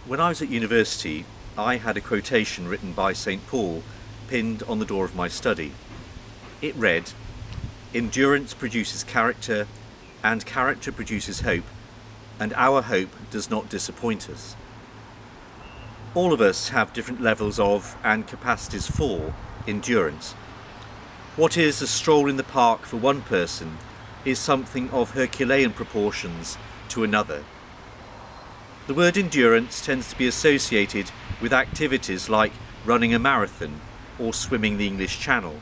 When I was at university, I had a quotation written by St. Paul pinned on the door of my study. It read, "Endurance produces character, and character produces hope, and our hope does not disappoint us." All of us have different levels of and capacities for endurance. What is a stroll in the park for one person is something of Herculean proportions to another. The word endurance tends to be associated with activities like running a marathon or swimming the English Channel.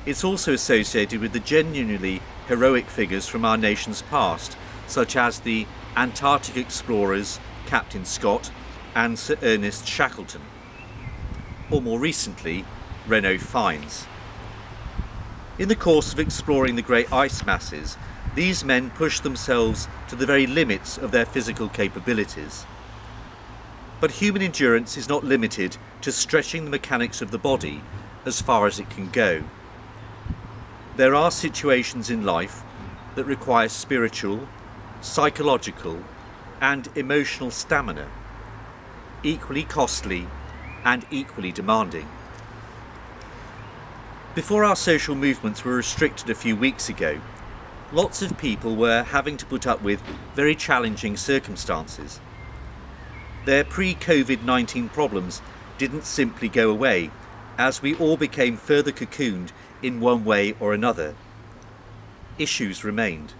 It's also associated with the genuinely heroic figures from our nation's past, such as the Antarctic explorers Captain Scott and Sir Ernest Shackleton, or more recently, Renaud Fines. In the course of exploring the great ice masses, these men pushed themselves to the very limits of their physical capabilities. But human endurance is not limited to stretching the mechanics of the body as far as it can go. There are situations in life that require spiritual, psychological, and emotional stamina, equally costly and equally demanding. Before our social movements were restricted a few weeks ago, lots of people were having to put up with very challenging circumstances. Their pre-COVID-19 problems didn't simply go away, as we all became further cocooned in one way or another. Issues remained.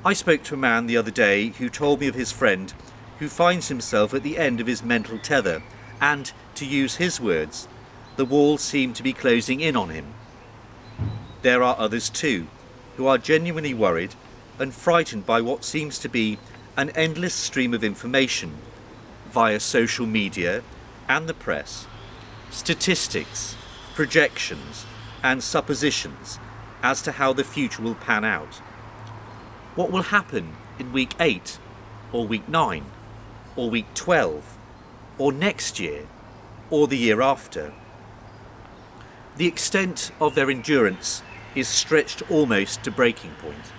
I spoke to a man the other day who told me of his friend who finds himself at the end of his mental tether and, to use his words, the walls seem to be closing in on him. There are others too, who are genuinely worried and frightened by what seems to be an endless stream of information via social media and the press, statistics, projections and suppositions as to how the future will pan out. What will happen in week 8 or week 9 or week 12 or next year or the year after? The extent of their endurance is stretched almost to breaking point.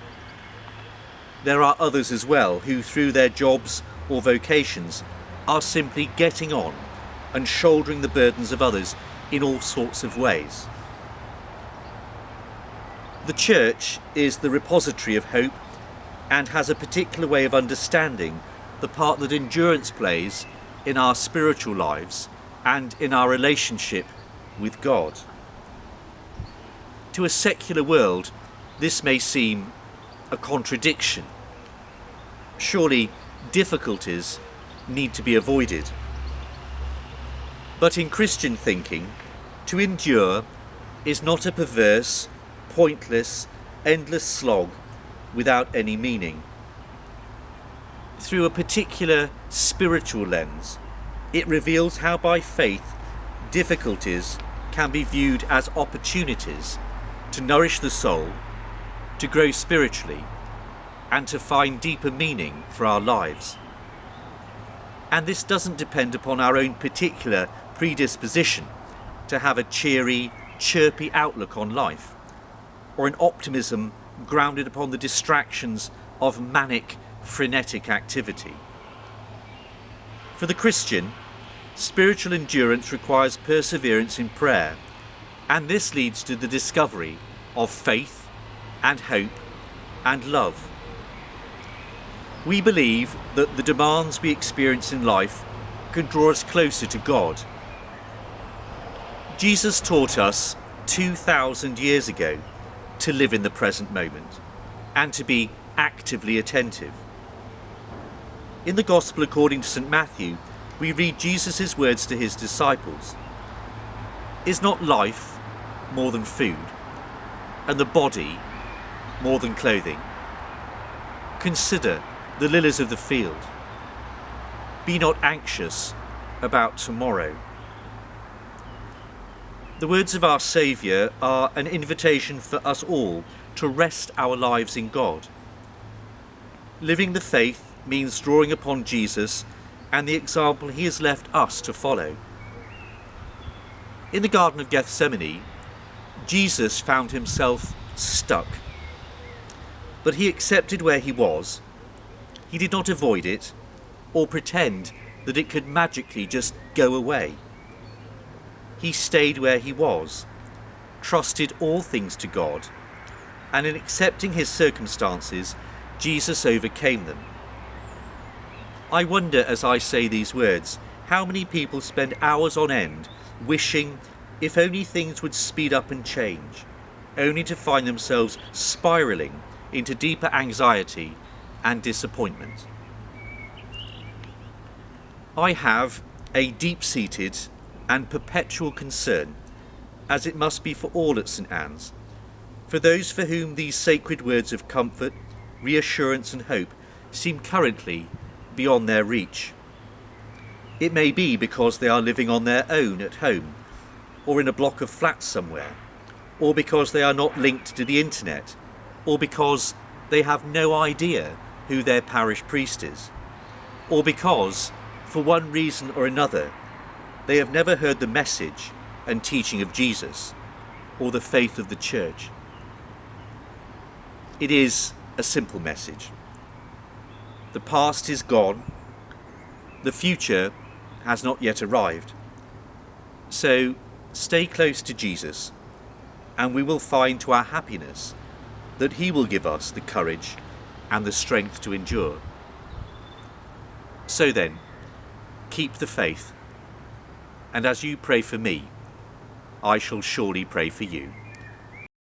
There are others as well who, through their jobs or vocations, are simply getting on and shouldering the burdens of others in all sorts of ways. The Church is the repository of hope and has a particular way of understanding the part that endurance plays in our spiritual lives and in our relationship with God. To a secular world, this may seem a contradiction. Surely difficulties need to be avoided. But in Christian thinking, to endure is not a perverse, pointless, endless slog without any meaning. Through a particular spiritual lens, it reveals how by faith difficulties can be viewed as opportunities to nourish the soul, to grow spiritually, and to find deeper meaning for our lives. And this doesn't depend upon our own particular predisposition to have a cheery, chirpy outlook on life, or an optimism grounded upon the distractions of manic, frenetic activity. For the Christian, spiritual endurance requires perseverance in prayer, and this leads to the discovery of faith and hope and love. We believe that the demands we experience in life can draw us closer to God. Jesus taught us 2,000 years ago to live in the present moment and to be actively attentive. In the Gospel according to St. Matthew, we read Jesus' words to his disciples. "Is not life more than food, and the body more than clothing? Consider the lilies of the field. Be not anxious about tomorrow." The words of our Saviour are an invitation for us all to rest our lives in God. Living the faith means drawing upon Jesus and the example he has left us to follow. In the Garden of Gethsemane, Jesus found himself stuck, but he accepted where he was. He did not avoid it, or pretend that it could magically just go away. He stayed where he was, trusted all things to God, and in accepting his circumstances, Jesus overcame them. I wonder, as I say these words, how many people spend hours on end wishing if only things would speed up and change, only to find themselves spiralling into deeper anxiety and disappointment. I have a deep-seated and perpetual concern, as it must be for all at St. Anne's, for those for whom these sacred words of comfort, reassurance and hope seem currently beyond their reach. It may be because they are living on their own at home, or in a block of flats somewhere, or because they are not linked to the internet, or because they have no idea who their parish priest is, or because, for one reason or another, they have never heard the message and teaching of Jesus, or the faith of the Church. It is a simple message. The past is gone. The future has not yet arrived. So stay close to Jesus, and we will find to our happiness that he will give us the courage and the strength to endure. So then, keep the faith, and as you pray for me, I shall surely pray for you.